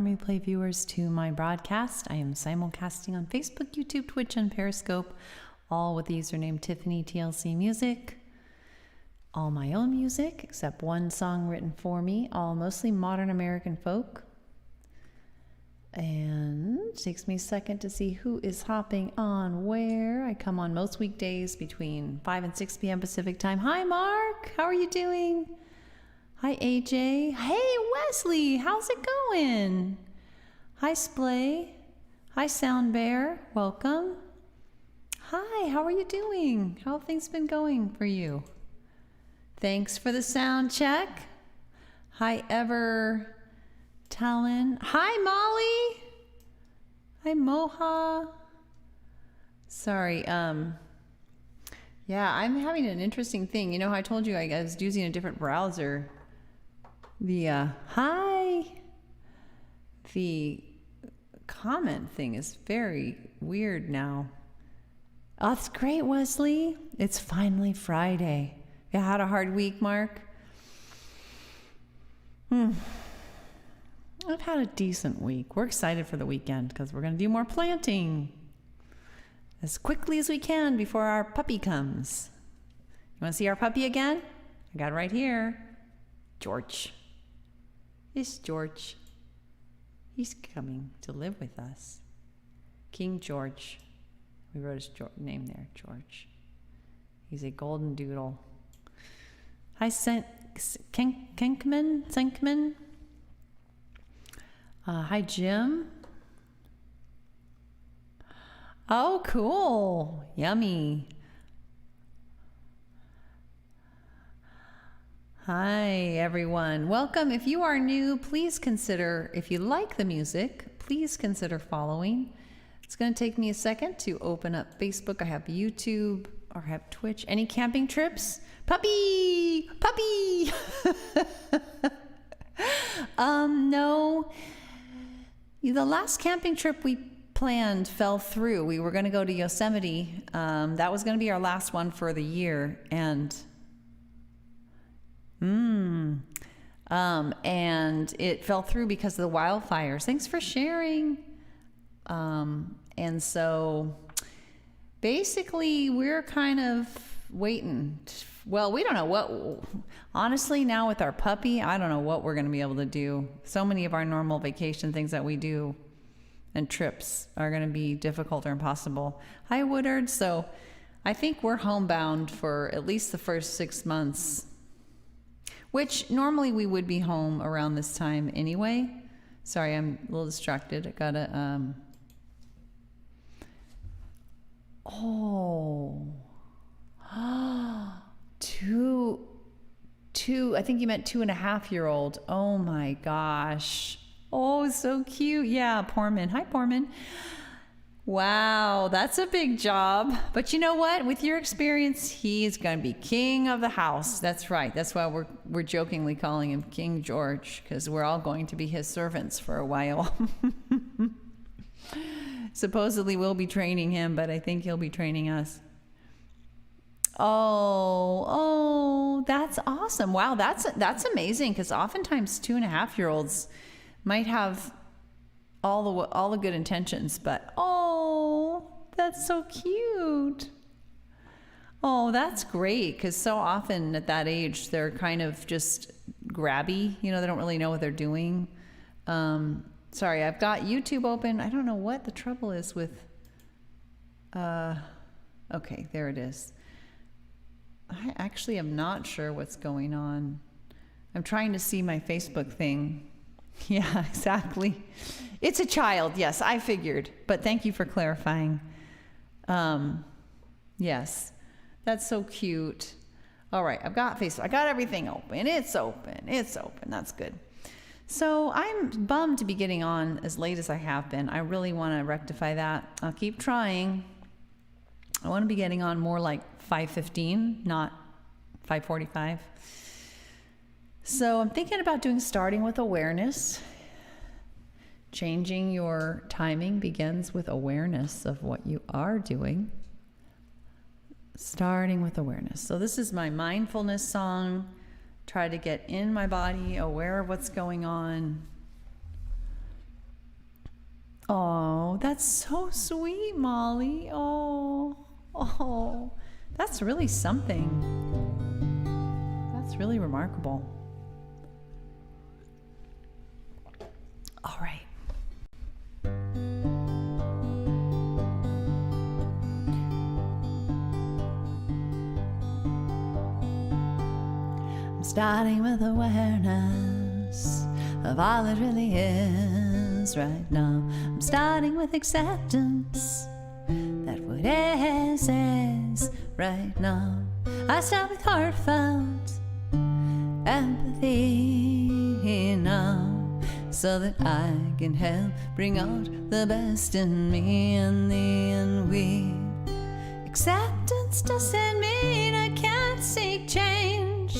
Replay viewers to my broadcast. I am simulcasting on Facebook, YouTube, Twitch, and Periscope, all with the username Tiffany TLC Music. All my own music, except one song written for me, all mostly modern American folk. And it takes me a second to see who is hopping on where. I come on most weekdays between 5 and 6 p.m. Pacific time. Hi, Mark. How are you doing? Hi, AJ. Hey, Wesley. How's it going? Hi, Splay. Hi, Sound Bear. Welcome. Hi, how are you doing? How have things been going for you? Thanks for the sound check. Hi, Ever Talon. Hi, Molly. Hi, Moha. Sorry, yeah, I'm having an interesting thing. You know how I told you I was using a different browser. The comment thing is very weird now. Oh, that's great, Wesley. It's finally Friday. You had a hard week, Mark? I've had a decent week. We're excited for the weekend because we're going to do more planting as quickly as we can before our puppy comes. You want to see our puppy again? I got it right here. George. It's George. He's coming to live with us. King George. We wrote his name there, George. He's a golden doodle. Hi, Senkman. Hi, Jim. Oh, cool. Yummy. Hi, everyone. Welcome. If you are new, please consider, if you like the music, please consider following. It's going to take me a second to open up Facebook. I have YouTube or I have Twitch. Any camping trips? Puppy! No. The last camping trip we planned fell through. We were going to go to Yosemite. That was going to be our last one for the year. And it fell through because of the wildfires. Thanks for sharing. And so basically we're kind of waiting. Well, we don't know what, honestly, now with our puppy, I don't know what we're going to be able to do. So many of our normal vacation things that we do and trips are going to be difficult or impossible. Hi, Woodard. So I think we're homebound for at least the first 6 months, which normally we would be home around this time anyway. Sorry, I'm a little distracted. I gotta, two, I think you meant 2.5-year-old. Oh my gosh. Oh, so cute. Yeah, Porman. Hi, Porman. Wow, that's a big job. But you know what? With your experience, he's going to be king of the house. That's right. That's why we're jokingly calling him King George, because we're all going to be his servants for a while. Supposedly we'll be training him, but I think he'll be training us. Oh, that's awesome. Wow, that's amazing, because oftentimes 2.5-year-olds might have all the good intentions, but that's so cute. Oh, that's great, because so often at that age they're kind of just grabby, they don't really know what they're doing. Sorry, I've got YouTube open. I don't know what the trouble is with okay, there it is. I actually am not sure what's going on. I'm trying to see my Facebook thing. Yeah, exactly. It's a child. Yes, I figured. But thank you for clarifying. Yes, that's so cute. All right, I've got Facebook. I got everything open. It's open. That's good. So I'm bummed to be getting on as late as I have been. I really want to rectify that. I'll keep trying. I want to be getting on more like 5:15, not 5:45. So I'm thinking about starting with awareness. Changing your timing begins with awareness of what you are doing. Starting with awareness. So this is my mindfulness song. Try to get in my body, aware of what's going on. that's so sweet, Molly. Oh, that's really something. That's really remarkable. All right. I'm starting with awareness of all it really is right now. I'm starting with acceptance that what is right now. I start with heartfelt empathy now, so that I can help bring out the best in me and thee and we. Acceptance doesn't mean I can't seek change.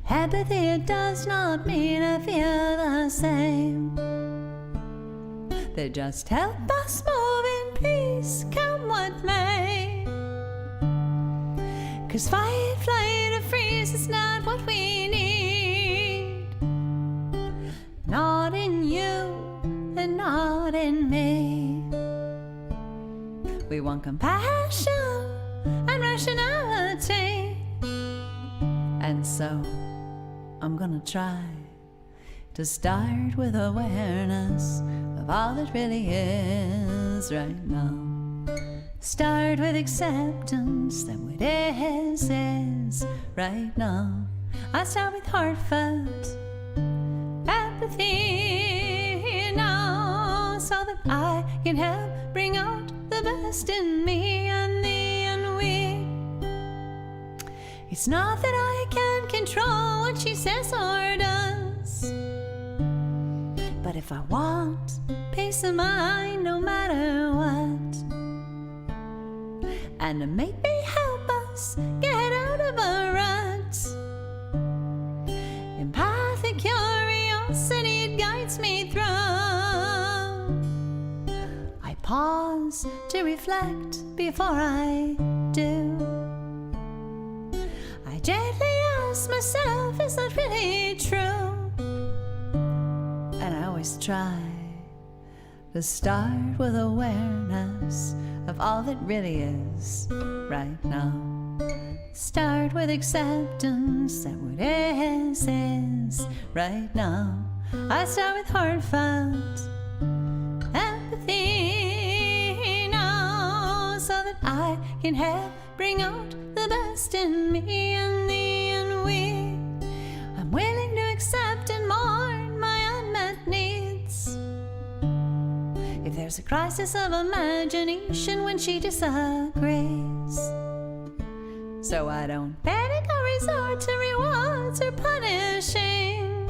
Empathy does not mean I feel the same. They just help us move in peace, come what may. 'Cause fight, flight, or freeze is not what we need. Not in you and not in me. We want compassion and rationality. And so I'm gonna try to start with awareness of all that really is right now. Start with acceptance that what is right now. I start with heartfelt empathy now, so that I can help bring out the best in me and thee and we. It's not that I can control what she says or does, but if I want peace of mind no matter what, and to make me help us get out of a rut, empathic curiosity, it guides me through. I pause to reflect before I do. I gently ask myself, is that really true? And I always try to start with awareness of all that really is right now. Start with acceptance that what is right now. I start with heartfelt empathy now, so that I can help bring out the best in me and thee and we. I'm willing to accept and mourn my unmet needs. If there's a crisis of imagination when she disagrees, so I don't panic or resort to rewards or punishing.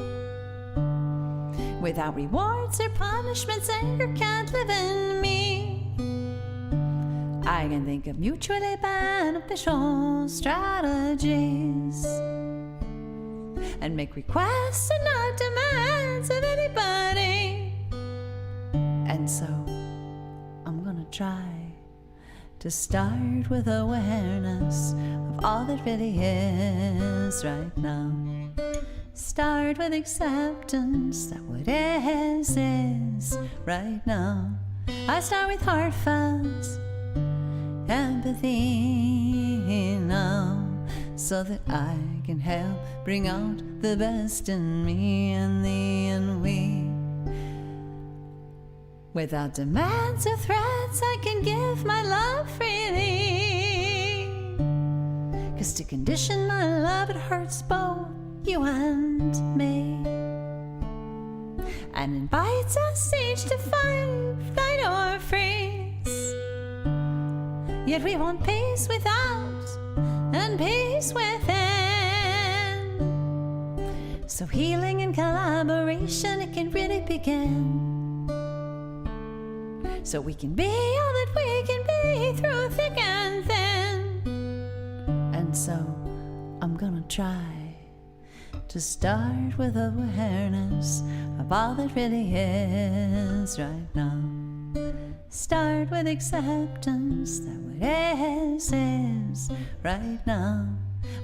Without rewards or punishments, anger can't live in me. I can think of mutually beneficial strategies and make requests and not demands of anybody. And so I'm gonna try to start with awareness of all that really is right now. Start with acceptance that what is right now. I start with heartfelt empathy now, so that I can help bring out the best in me and thee and we. Without demands or threats, I can give my love freely. 'Cause to condition my love, it hurts both you and me, and invites us each to fight, flight or freeze. Yet we want peace without and peace within. So healing and collaboration, it can really begin. So we can be all that we can be through thick and thin. And so I'm gonna try to start with awareness of all that really is right now. Start with acceptance that what is right now.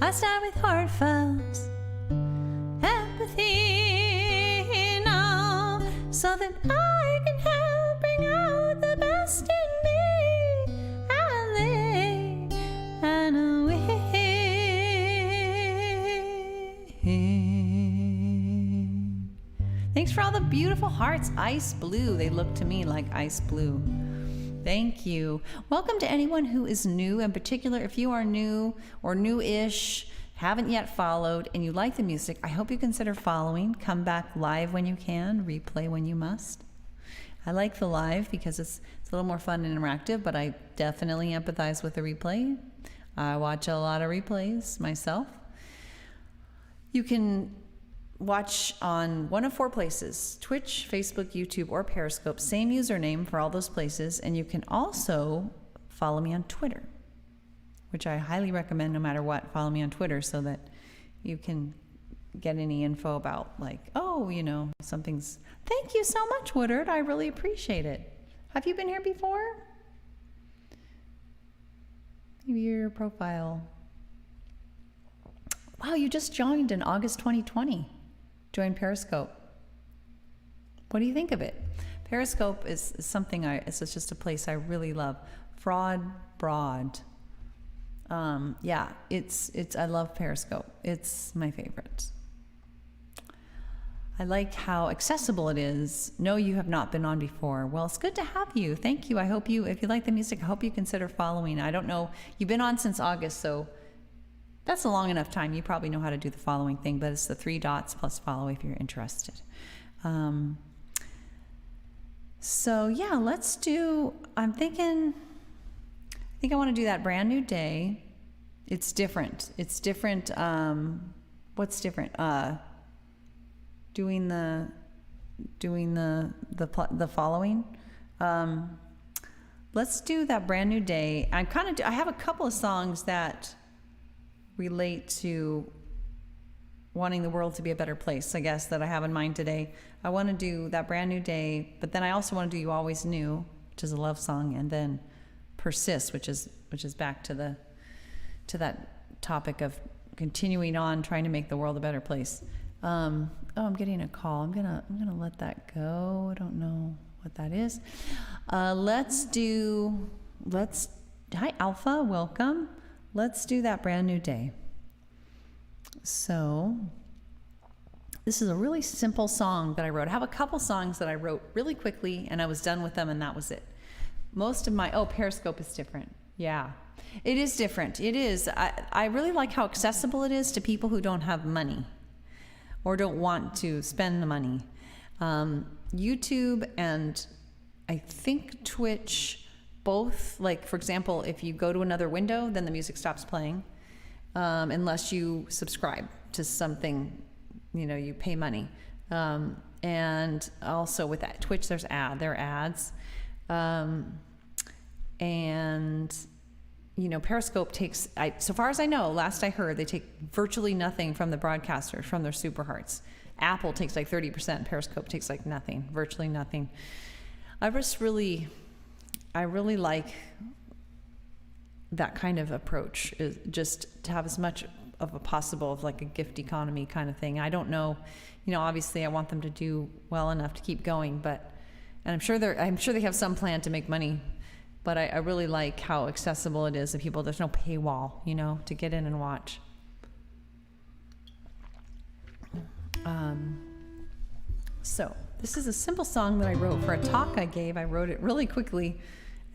I start with heartfelt empathy now, so that I can have Thanks for all the beautiful hearts. Ice blue. They look to me like ice blue. Thank you. Welcome to anyone who is new. In particular, if you are new or new-ish, haven't yet followed, and you like the music, I hope you consider following. Come back live when you can, replay when you must. I like the live because it's a little more fun and interactive, but I definitely empathize with the replay. I watch a lot of replays myself. You can watch on one of 4 places: Twitch, Facebook, YouTube, or Periscope. Same username for all those places. And you can also follow me on Twitter, which I highly recommend no matter what. Follow me on Twitter so that you can get any info about, like, oh, you know, something's... Thank you so much, Woodard. I really appreciate it. Have you been here before? Maybe your profile. Wow, you just joined in August 2020. Joined Periscope. What do you think of it? Periscope is something it's just a place I really love. Fraud Broad. Yeah, I love Periscope. It's my favorite. I like how accessible it is. No, you have not been on before. Well, it's good to have you. Thank you. I hope if you like the music, I hope you consider following. I don't know. You've been on since August, so that's a long enough time. You probably know how to do the following thing, but it's the 3 dots plus follow if you're interested. So yeah, let's do, I think I want to do that Brand New Day. It's different. What's different? Doing the following. Let's do that Brand New Day. I have a couple of songs that relate to wanting the world to be a better place, I guess, that I have in mind today. I want to do that Brand New Day, but then I also want to do You Always Knew, which is a love song, and then Persist, which is back to that topic of continuing on trying to make the world a better place. I'm getting a call. I'm gonna let that go. I don't know what that is. Hi Alpha, welcome. Let's do that Brand New Day. So this is a really simple song that I wrote. I have a couple songs that I wrote really quickly and I was done with them and that was it. Most of my, Periscope is different. Yeah, it is different. It is. I really like how accessible it is to people who don't have money or don't want to spend the money. YouTube and I think Twitch both, like, for example, if you go to another window, then the music stops playing unless you subscribe to something, you pay money. And also with that Twitch, there are ads. And Periscope takes, so far as I know, last I heard, they take virtually nothing from the broadcasters, from their super hearts. Apple takes like 30%, Periscope takes like nothing, virtually nothing. I really like that kind of approach, is just to have as much of a possible of like a gift economy kind of thing. I don't know, obviously I want them to do well enough to keep going, and I'm sure they have some plan to make money, but I really like how accessible it is to people. There's no paywall, to get in and watch. So this is a simple song that I wrote for a talk I gave. I wrote it really quickly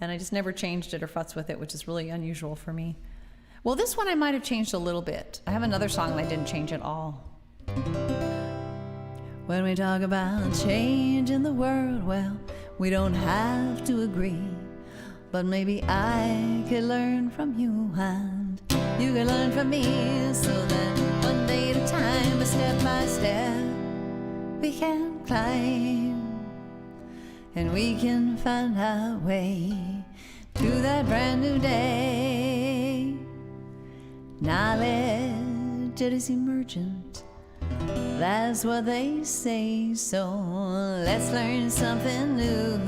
and I just never changed it or futzed with it, which is really unusual for me. Well, this one I might have changed a little bit. I have another song that I didn't change at all. When we talk about change in the world, well, we don't have to agree, but maybe I could learn from you and you can learn from me, so that one day at a time, step by step, we can climb and we can find our way to that brand new day. Knowledge, it is emergent, that's what they say, so let's learn something new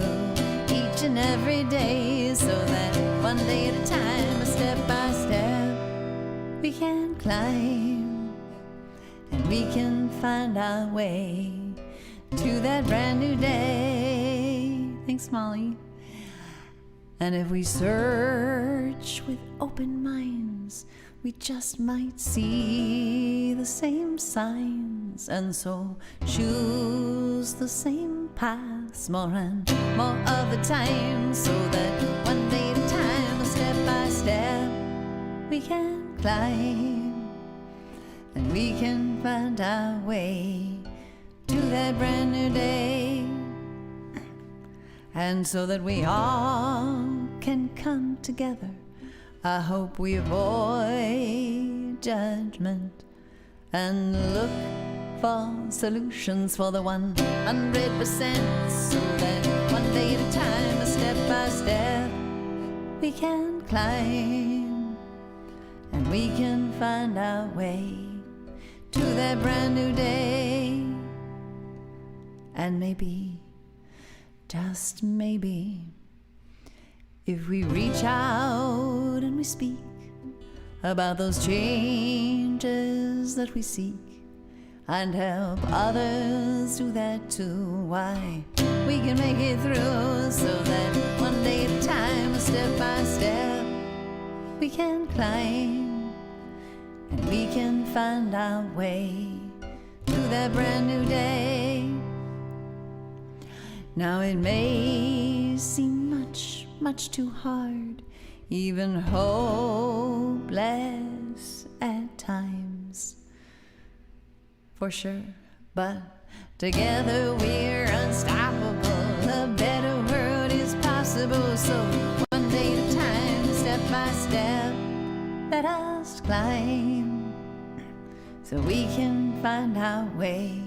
each and every day, so that one day at a time, step by step, we can climb and we can find our way to that brand new day. Thanks, Molly. And if we search with open minds, we just might see the same signs signs, and so choose the same paths more and more of the time, so that one day at a time, step by step, we can climb, and we can find our way to that brand new day. And so that we all can come together, I hope we avoid judgment and look for solutions for the 100%, so that one day at a time, step by step, we can climb, and we can find our way to that brand new day. And maybe, just maybe, if we reach out and we speak about those changes that we seek, and help others do that too, why, we can make it through, so that one day at a time, step by step, we can climb, and we can find our way to that brand new day. Now it may seem much, much too hard, even hopeless at times, for sure, but together we're unstoppable. A better world is possible, so one day at a time, step by step, let us climb, so we can find our way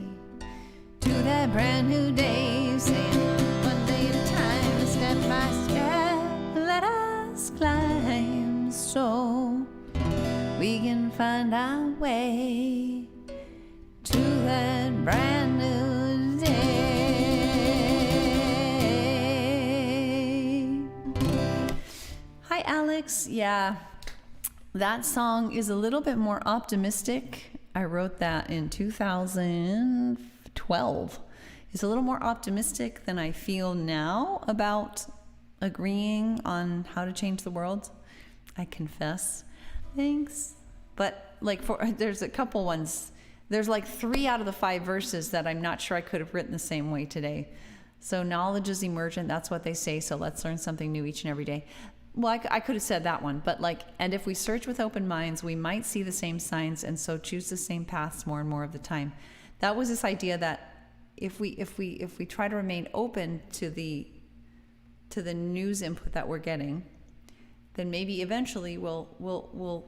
to that brand new day, saying one day at a time, step by step, let us climb, so we can find our way to that brand new day. Hi, Alex. Yeah, that song is a little bit more optimistic. I wrote that in 2012. It's a little more optimistic than I feel now about agreeing on how to change the world. I confess. Thanks. But there's a couple ones. There's like 3 out of the 5 verses that I'm not sure I could have written the same way today. So knowledge is emergent. That's what they say. So let's learn something new each and every day. Well, I could have said that one, but and if we search with open minds, we might see the same signs, and so choose the same paths more and more of the time. That was this idea that if we try to remain open to the news input that we're getting, then maybe eventually we'll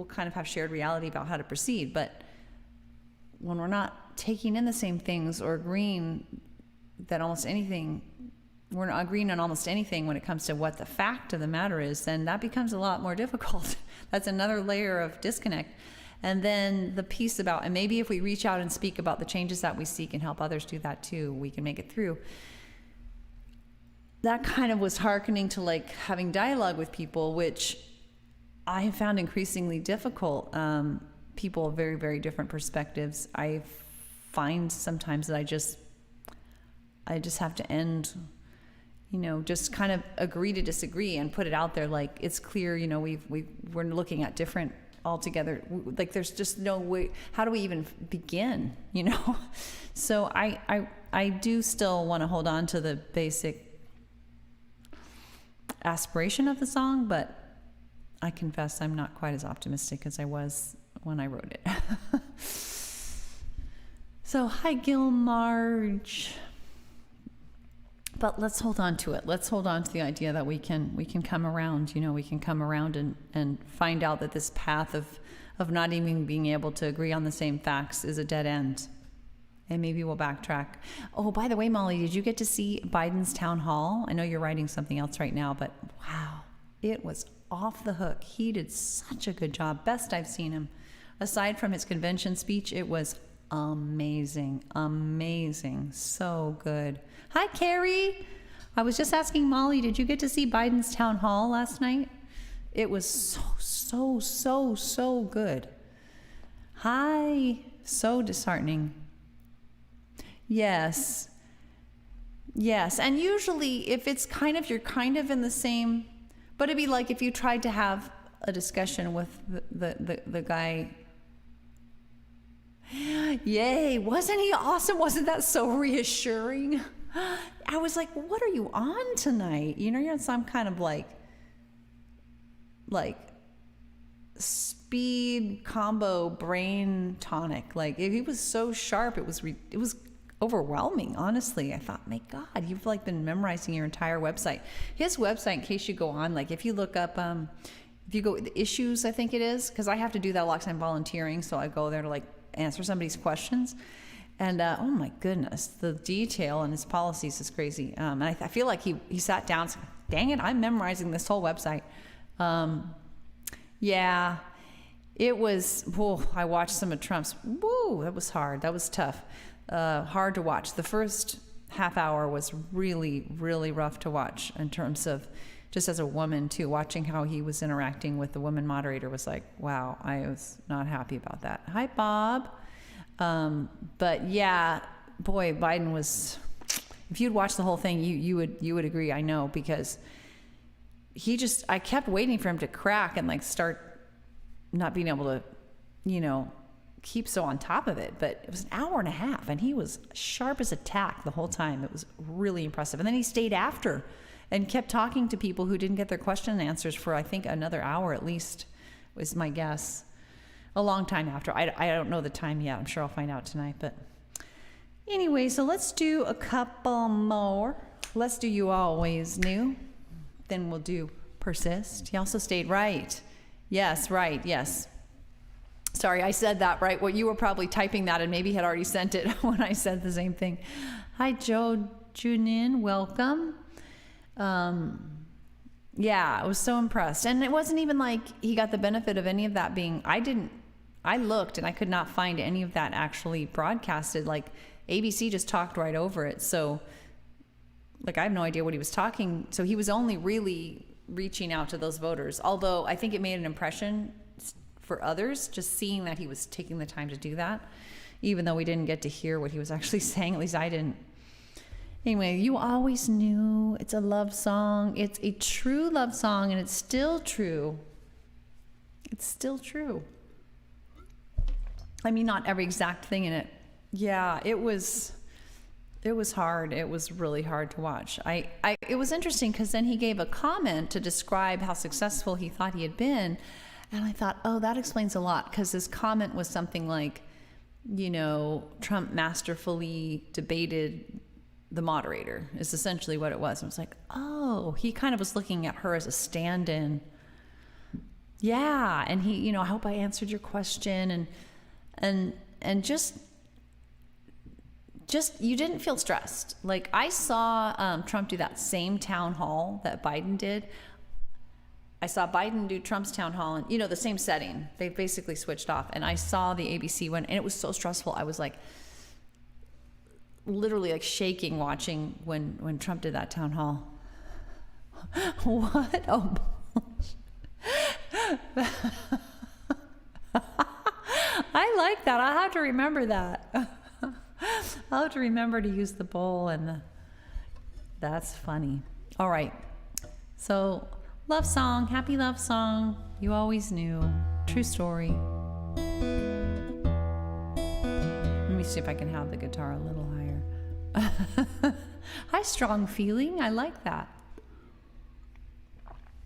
kind of have shared reality about how to proceed. But when we're not taking in the same things or agreeing that we're not agreeing on almost anything when it comes to what the fact of the matter is, then that becomes a lot more difficult. That's another layer of disconnect. And then the piece about, and maybe if we reach out and speak about the changes that we seek and help others do that too, we can make it through. That kind of was hearkening to having dialogue with people, which I have found increasingly difficult. People of very, very different perspectives. I find sometimes that I just have to end, just kind of agree to disagree and put it out there. It's clear, we're looking at different altogether. There's just no way. How do we even begin? So I do still want to hold on to the basic aspiration of the song, but I confess I'm not quite as optimistic as I was when I wrote it. So hi, Gilmarge. But let's hold on to it. Let's hold on to the idea that we can come around. We can come around and find out that this path of not even being able to agree on the same facts is a dead end. And maybe we'll backtrack. Oh, by the way, Molly, did you get to see Biden's town hall? I know you're writing something else right now, but wow, it was off the hook. He did such a good job. Best I've seen him. Aside from his convention speech, it was amazing. Amazing. So good. Hi, Carrie. I was just asking Molly, did you get to see Biden's town hall last night? It was so good. Hi. So disheartening. Yes. And usually if it's you're kind of in the same, but it'd be like if you tried to have a discussion with the guy. Yay. Wasn't he awesome? Wasn't that so reassuring? I was like, what are you on tonight? You know, you're on some kind of like speed combo brain tonic. Like he was so sharp. It was overwhelming, honestly. I thought, my God, you've like been memorizing your entire website. His website, in case you go on, like if you look up, if you go the issues, I think it is, because I have to do that a lot because I'm volunteering. So I go there to like answer somebody's questions. And oh my goodness, the detail in his policies is crazy. And I feel like he sat down and said, dang it, I'm memorizing this whole website. Yeah, it was, I watched some of Trump's, that was hard. That was tough. Hard to watch. The first half hour was really, really rough to watch in terms of, just as a woman too, watching how he was interacting with the woman moderator was like, wow, I was not happy about that. Hi, Bob. But yeah, boy, Biden was, if you'd watched the whole thing, you would agree, I know, because I kept waiting for him to crack and like start not being able to, keep so on top of it. But it was an hour and a half and he was sharp as a tack the whole time. It was really impressive. And then he stayed after and kept talking to people who didn't get their question and answers for, I think, another hour at least, was my guess. A long time after. I don't know the time yet. I'm sure I'll find out tonight. But anyway, so let's do a couple more. Let's do You Always Knew. Then we'll do Persist. He also stayed right. Yes, right. Yes. Sorry, I said that right. Well, you were probably typing that and maybe had already sent it when I said the same thing. Hi, Joe Junin. Welcome. Yeah, I was so impressed. And it wasn't even like he got the benefit of any of that being, I looked and I could not find any of that actually broadcasted. Like ABC just talked right over it. So like, I have no idea what he was talking. So he was only really reaching out to those voters. Although I think it made an impression for others, just seeing that he was taking the time to do that, even though we didn't get to hear what he was actually saying. At least I didn't. Anyway, You Always Knew. It's a love song. It's a true love song, and it's still true. It's still true. I mean, not every exact thing in it. Yeah, it was hard. It was really hard to watch. It was interesting because then he gave a comment to describe how successful he thought he had been. And I thought, oh, that explains a lot, because his comment was something like, Trump masterfully debated the moderator is essentially what it was. I was like, oh, he kind of was looking at her as a stand-in. Yeah. And he, I hope I answered your question. And just you didn't feel stressed. Like I saw Trump do that same town hall that Biden did. I saw Biden do Trump's town hall and, the same setting. They basically switched off. And I saw the ABC one and it was so stressful. I was like, literally like shaking watching when Trump did that town hall. What? Oh, I like that. I'll have to remember that. I'll have to remember to use the bowl that's funny. All right. So love song, happy love song. You Always Knew. True story. Let me see if I can have the guitar a little higher. Hi, Strong Feeling. I like that.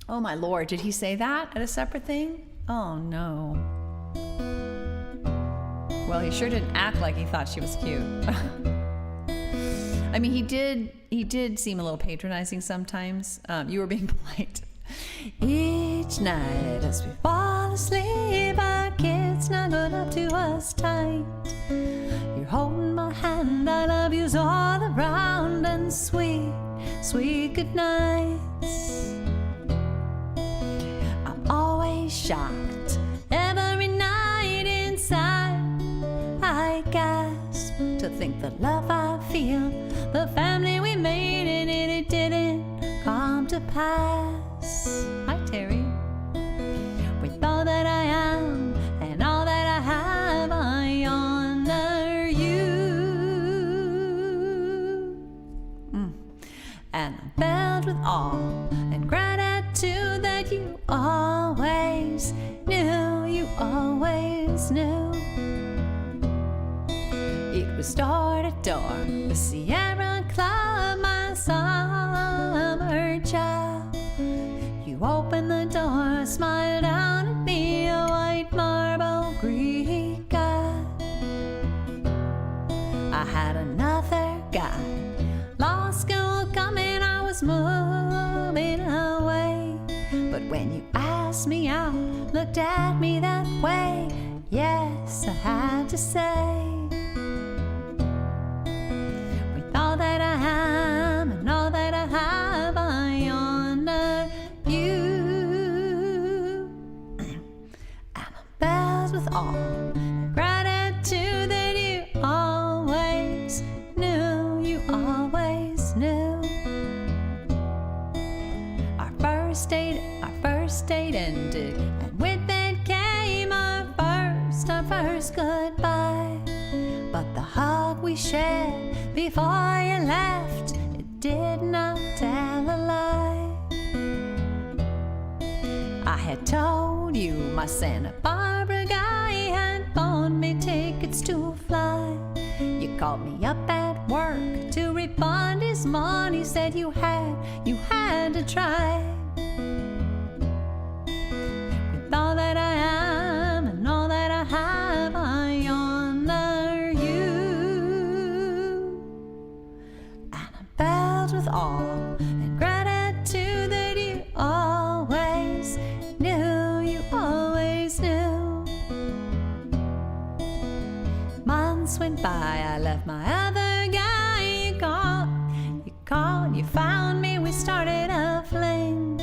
Oh my Lord, did he say that at a separate thing? Oh no. Well, he sure didn't act like he thought she was cute. I mean, he did seem a little patronizing sometimes. You were being polite. Each night as we fall asleep, our kids snuggled up to us tight. You're holding my hand, I love yous all around, and sweet, sweet good nights. I'm always shocked every night inside. I gasp to think the love I feel, the family we made, and it didn't come to pass. Hi, Terry. With all that I am and all that I have, I honor you. And I'm filled with awe and gratitude that you always knew, you always knew. was door to door, the Sierra Club, my summer job. You opened the door, smiled down at me, a white marble Greek god. I had another guy, law school coming, I was moving away. But when you asked me out, looked at me that way, yes, I had to say, with all that I am and all that I have, I honor you. And I'm bells with all gratitude that you always knew, you always knew. Our first date ended, and with it came our first goodbye. But the hug we shared before you left, it did not tell a lie. I had told you my Santa Barbara guy had bought me tickets to fly. You called me up at work to refund his money, said you had to try. With all that I am and all that I have, I honor you. And I'm filled with awe and gratitude that you always knew, you always knew. Months went by, I left my other guy. You called, you found me, we started a fling.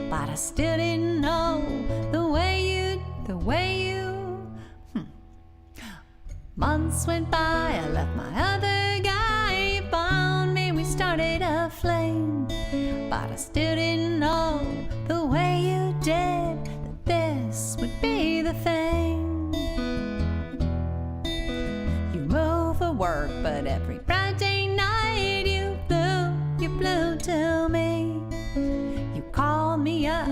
But I still didn't know the way you. Months went by, I left my other guy. You found me, we started a flame. But I still didn't know the way you did that this would be the thing. You move for work, but every Friday night you flew to me. You called me up,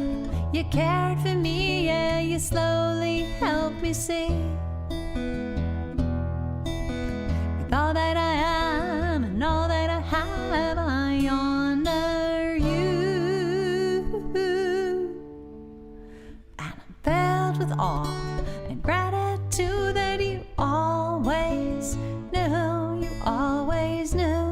you cared for me, yeah, you slowly helped me see. With all that I am and all that I have, I honor you. And I'm filled with awe and gratitude that you always knew, you always knew.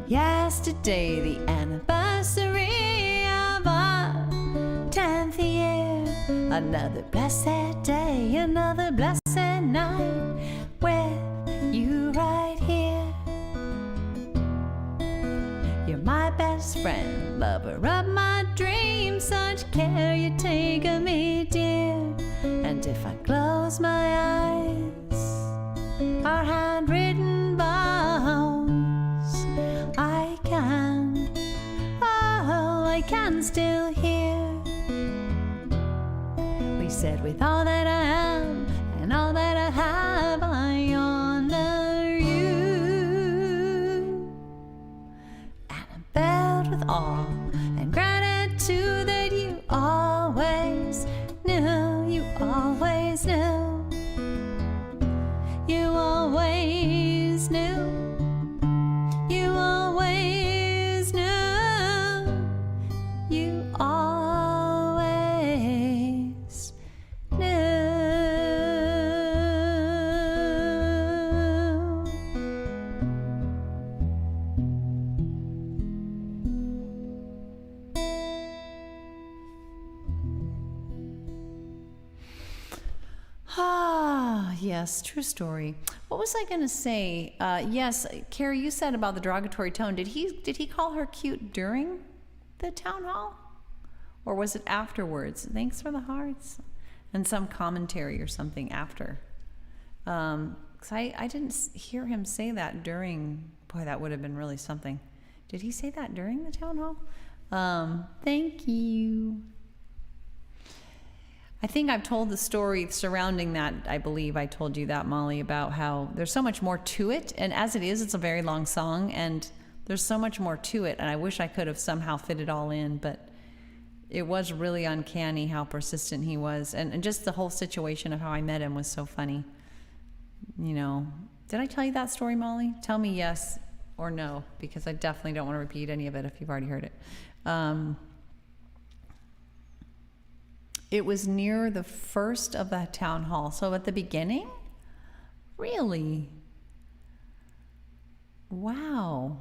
Yesterday, the anniversary of our 10th year. Another blessed day, another blessed night with you right here. You're my best friend, lover of my dreams. Such care you take of me, dear. And if I close my eyes, our handwritten vows, I can still hear. We said, with all that I am and all that I have, I honor you. And I'm filled with awe and gratitude that you always knew, you always knew, you always knew, you always knew, you always knew. Ah, yes, true story. What was I going to say? Yes, Carrie, you said about the derogatory tone. Did he call her cute during the town hall? Or was it afterwards? Thanks for the hearts. And some commentary or something after. Because I didn't hear him say that during. Boy, that would have been really something. Did he say that during the town hall? Thank you. I think I've told the story surrounding that. I believe I told you that, Molly, about how there's so much more to it. And as it is, it's a very long song, and there's so much more to it. And I wish I could have somehow fit it all in, but it was really uncanny how persistent he was. And just the whole situation of how I met him was so funny. You know, did I tell you that story, Molly? Tell me yes or no, because I definitely don't want to repeat any of it if you've already heard it. It was near the first of the town hall. So at the beginning? Really? Wow.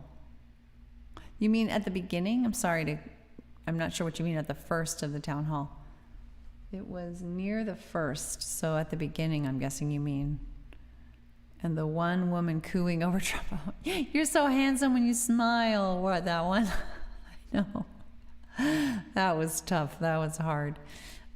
You mean at the beginning? I'm not sure what you mean at the first of the town hall. It was near the first. So at the beginning, I'm guessing you mean. And the one woman cooing over Trump. You're so handsome when you smile. What, that one? I know. That was tough. That was hard.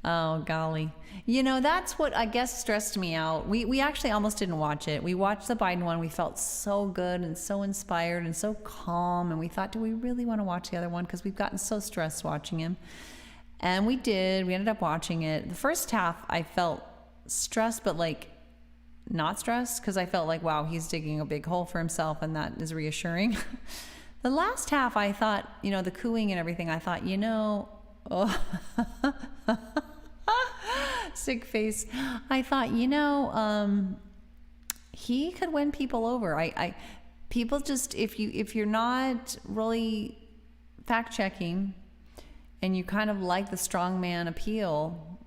Oh, golly. You know, that's what I guess stressed me out. We actually almost didn't watch it. We watched the Biden one. We felt so good and so inspired and so calm. And we thought, do we really want to watch the other one? Because we've gotten so stressed watching him. And we did. We ended up watching it. The first half, I felt stressed, but like not stressed, because I felt like, wow, he's digging a big hole for himself, and that is reassuring. The last half, I thought, you know, the cooing and everything, I thought, you know, oh, sick face. I thought, you know, he could win people over. People just, if you're not really fact checking and you kind of like the strongman appeal,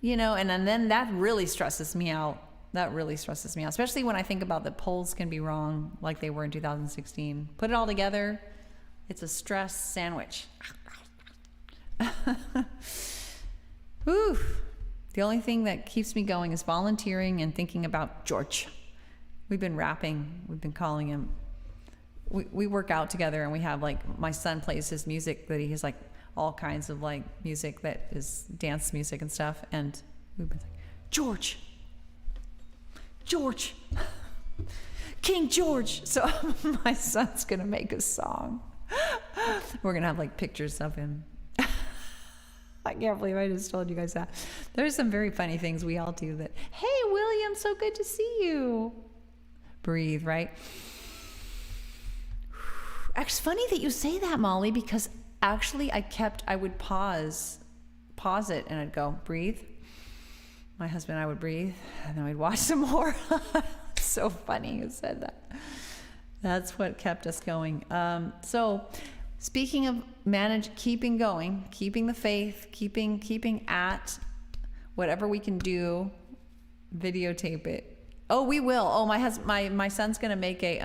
you know, and then that really stresses me out. That really stresses me out, especially when I think about the polls can be wrong like they were in 2016. Put it all together, it's a stress sandwich. Whew. The only thing that keeps me going is volunteering and thinking about George. We've been rapping. We've been calling him. We work out together, and we have, like, my son plays his music that he has, like, all kinds of, like, music that is dance music and stuff. And we've been like, George, King George. So my son's going to make a song. We're going to have, like, pictures of him. I can't believe I just told you guys that. There's some very funny things we all do that. Hey, William, so good to see you. Breathe, right? It's funny that you say that, Molly, because actually I would pause it, and I'd go, breathe. My husband and I would breathe, and then we'd watch some more. So funny you said that. That's what kept us going. So speaking of keeping going, keeping the faith, keeping at whatever we can do, videotape it. Oh, we will. Oh, my son's gonna make a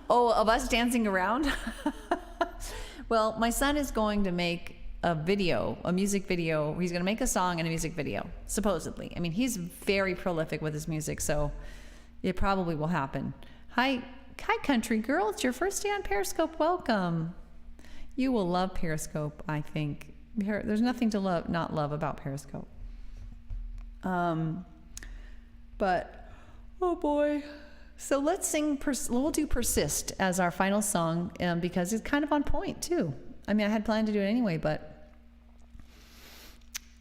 of us dancing around. Well, my son is going to make a music video. He's going to make a song and a music video, supposedly. I mean, he's very prolific with his music, so it probably will happen. Hi, country girl. It's your first day on Periscope. Welcome. You will love Periscope, I think. There's nothing to not love about Periscope. But, oh boy. So let's sing, we'll do Persist as our final song, because it's kind of on point too. I mean, I had planned to do it anyway, but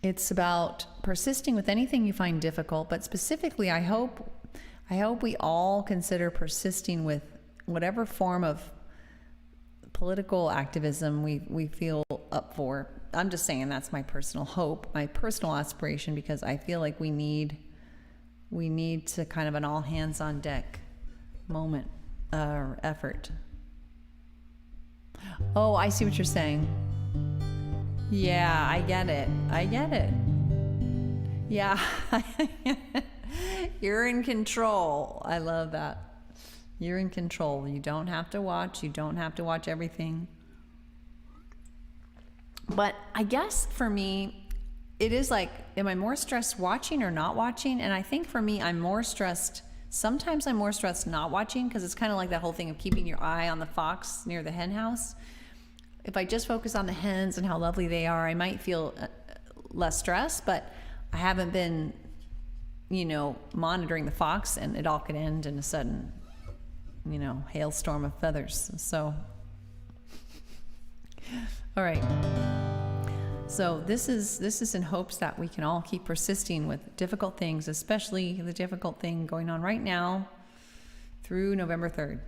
it's about persisting with anything you find difficult. But specifically, I hope we all consider persisting with whatever form of political activism we feel up for. I'm just saying that's my personal hope, my personal aspiration, because I feel like we need to kind of an all hands on deck moment or effort. Oh, I see what you're saying. Yeah, I get it. Yeah. You're in control. I love that. You're in control. You don't have to watch. You don't have to watch everything. But I guess for me, it is like, am I more stressed watching or not watching? And I think for me, sometimes I'm more stressed not watching, because it's kind of like that whole thing of keeping your eye on the fox near the hen house. If I just focus on the hens and how lovely they are, I might feel less stressed, but I haven't been, monitoring the fox, and it all could end in a sudden, hailstorm of feathers. So, all right. So this is in hopes that we can all keep persisting with difficult things, especially the difficult thing going on right now through November 3rd,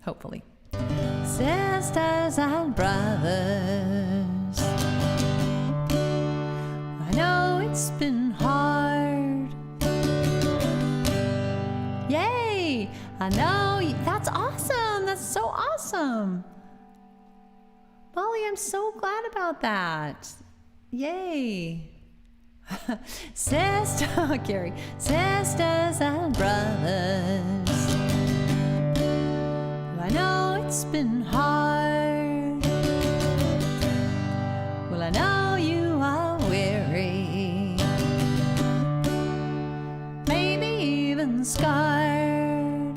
hopefully. Sisters and brothers, I know it's been hard. Yay! I know, that's awesome. That's so awesome. Molly, I'm so glad about that. Yay. Gary, sisters and brothers, well, I know it's been hard. Well, I know you are weary, maybe even scarred,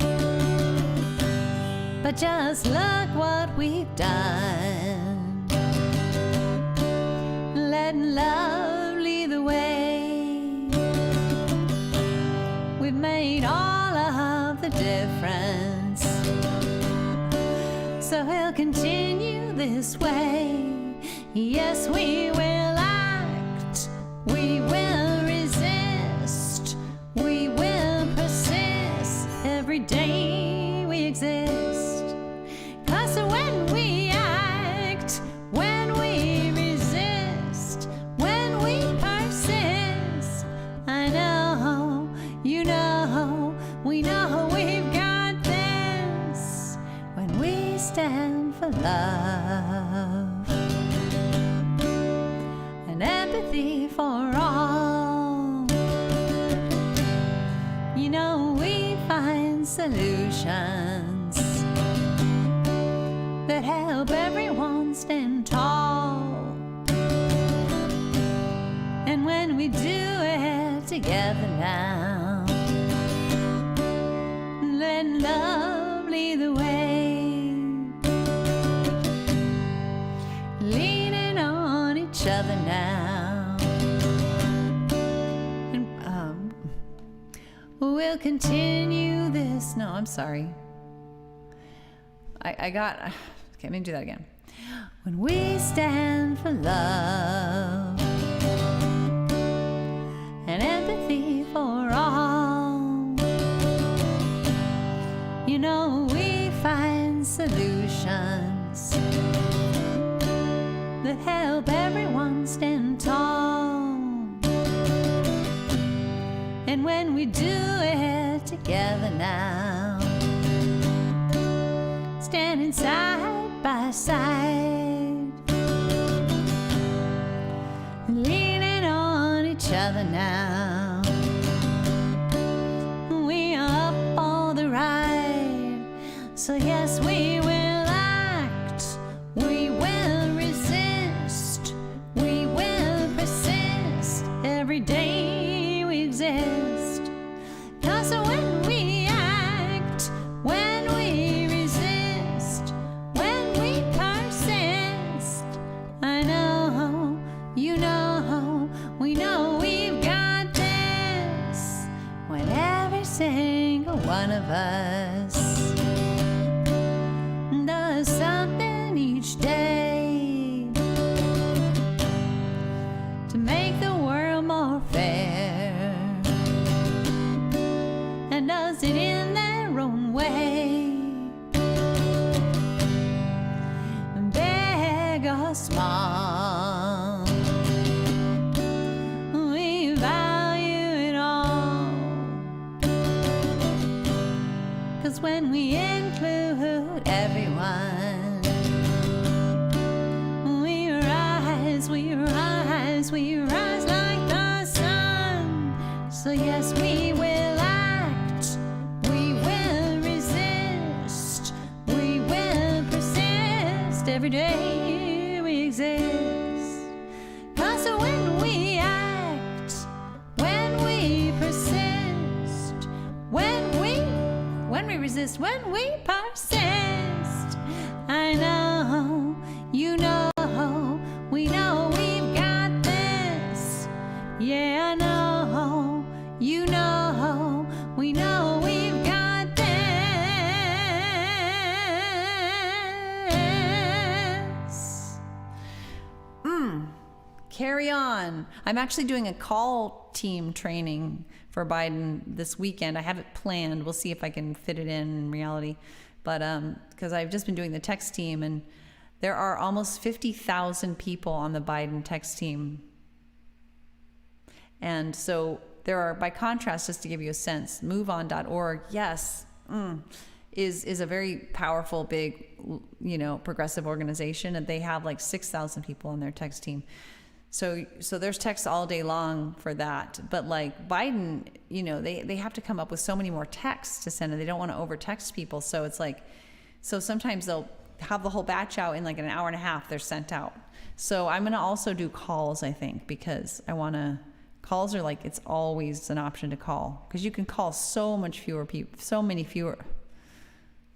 but just look what we've done. Letting love lead the way. We've made all of the difference, so we'll continue this way. Yes, we will act, we will resist, we will persist every day we exist. 'Cause when we act, when we resist, when we persist, I know, you know, we know we've got this. When we stand for love and empathy for all, you know, we find solutions that help everyone stand tall. And when we do it together now, let love lead the way, leaning on each other now. And we'll continue this. No, I'm sorry. Okay, let me do that again. When we stand for love and empathy for all, you know, we find solutions that help everyone stand tall. And when we do it together now, standing side by side, leaning on each other now, we are up all the ride. So yes, we will act, we will resist, we will persist every day we exist. 'Cause when we act, when we resist, when we persist, I know, you know, we know we've got this. When every single one of us does something each day to make the world more fair, and does it in their own way, big or small, we value it all. 'Cause when we include everyone, we rise, we rise, we rise like the sun. So yes, we will act, we will resist, we will persist every day we exist. 'Cause when we act, when we persist, when we resist, when we persist, I know, you know, we know we've got this. Yeah, I know, you know, we know we've got this. Carrie carry on. I'm actually doing a call team training for Biden this weekend. I have it planned. We'll see if I can fit it in reality. But because I've just been doing the text team, and there are almost 50,000 people on the Biden text team. And so there are, by contrast, just to give you a sense, MoveOn.org, yes, is a very powerful, big, progressive organization, and they have like 6,000 people on their text team. So there's texts all day long for that. But like Biden, they have to come up with so many more texts to send, and they don't want to over text people. So it's like, so sometimes they'll have the whole batch out in like an hour and a half, they're sent out. So I'm going to also do calls, I think, because calls are like, it's always an option to call, because you can call so many fewer.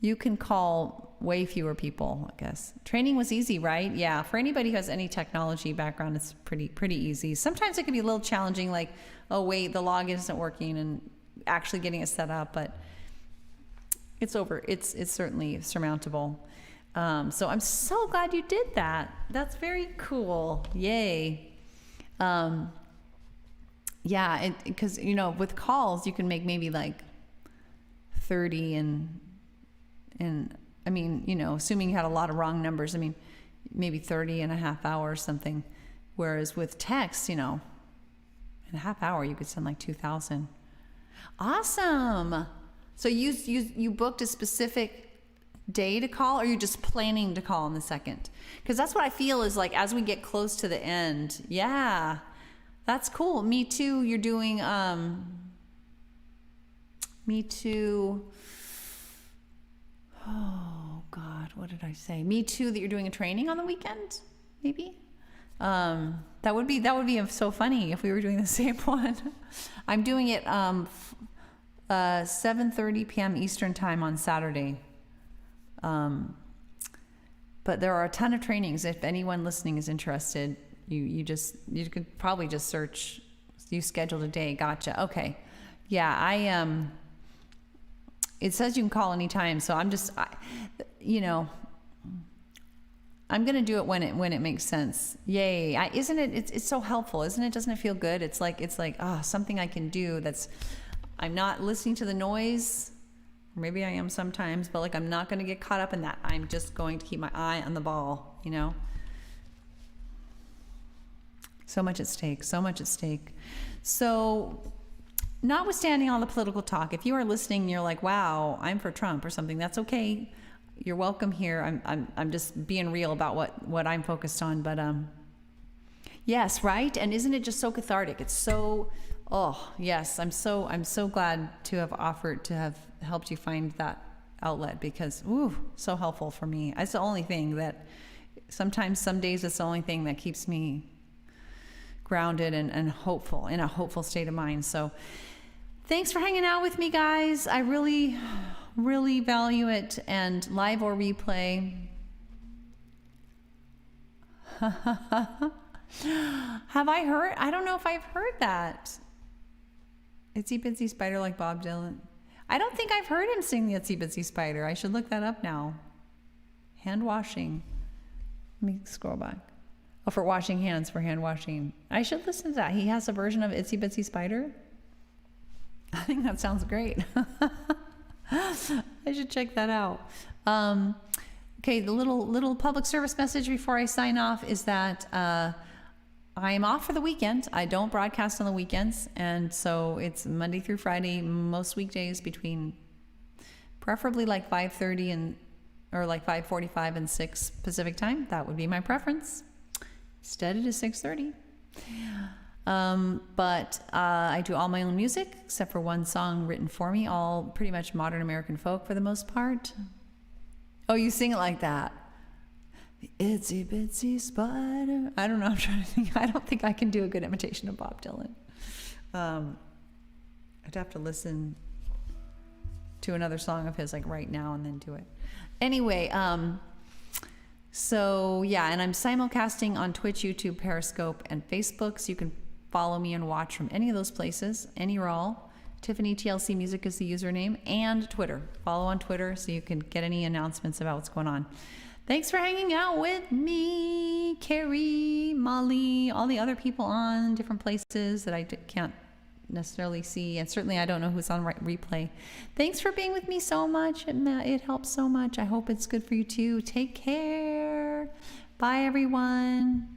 You can call way fewer people, I guess. Training was easy, right? Yeah, for anybody who has any technology background, it's pretty easy. Sometimes it can be a little challenging, like, oh wait, the login isn't working, and actually getting it set up, but it's certainly surmountable. So I'm so glad you did that. That's very cool. Yay. Yeah, because with calls you can make maybe like 30 and I mean, assuming you had a lot of wrong numbers, I mean, maybe 30 and a half hours, something. Whereas with text, in a half hour, you could send like 2,000. Awesome. So you booked a specific day to call, or are you just planning to call in the second? Because that's what I feel is like, as we get close to the end. Yeah, that's cool. Me too. You're doing, me too. Oh God, what did I say? Me too, that you're doing a training on the weekend, maybe? That would be so funny if we were doing the same one. I'm doing it 7:30 p.m. Eastern time on Saturday. But there are a ton of trainings. If anyone listening is interested, you could probably just search. You scheduled a day. Gotcha. Okay. Yeah, it says you can call anytime, so I'm going to do it when it makes sense. Yay. Isn't it, it's so helpful, isn't it? Doesn't it feel good? It's like, something I can do I'm not listening to the noise. Maybe I am sometimes, but like, I'm not going to get caught up in that. I'm just going to keep my eye on the ball, So much at stake. So, notwithstanding all the political talk, if you are listening and you're like, wow, I'm for Trump or something, that's okay. You're welcome here. I'm just being real about what I'm focused on. But yes, right? And isn't it just so cathartic? It's so, oh yes, I'm so glad to have helped you find that outlet, because so helpful for me. It's the only thing that sometimes, some days, it's the only thing that keeps me grounded and hopeful, in a hopeful state of mind. So thanks for hanging out with me, guys. I really, really value it. And live or replay. Have I heard? I don't know if I've heard that. Itsy Bitsy Spider like Bob Dylan. I don't think I've heard him sing the Itsy Bitsy Spider. I should look that up now. Hand washing. Let me scroll back. Oh, for washing hands, for hand washing. I should listen to that. He has a version of Itsy Bitsy Spider. I think that sounds great. I should check that out. Okay, the little public service message before I sign off is that I am off for the weekend. I don't broadcast on the weekends, and so it's Monday through Friday, most weekdays between preferably like 5:30 or like 5:45 and 6 Pacific time. That would be my preference. Instead, it is 6:30. But I do all my own music, except for one song written for me, all pretty much modern American folk for the most part. Oh, you sing it like that. The Itsy Bitsy Spider. I don't know, I'm trying to think. I don't think I can do a good imitation of Bob Dylan. I'd have to listen to another song of his like right now and then do it. Anyway, so yeah, and I'm simulcasting on Twitch, YouTube, Periscope, and Facebook, so you can follow me and watch from any of those places, any or all. Tiffany TLC Music is the username, and Twitter. Follow on Twitter so you can get any announcements about what's going on. Thanks for hanging out with me, Carrie, Molly, all the other people on different places that I can't necessarily see, and certainly I don't know who's on replay. Thanks for being with me so much. It helps so much. I hope it's good for you too. Take care. Bye, everyone.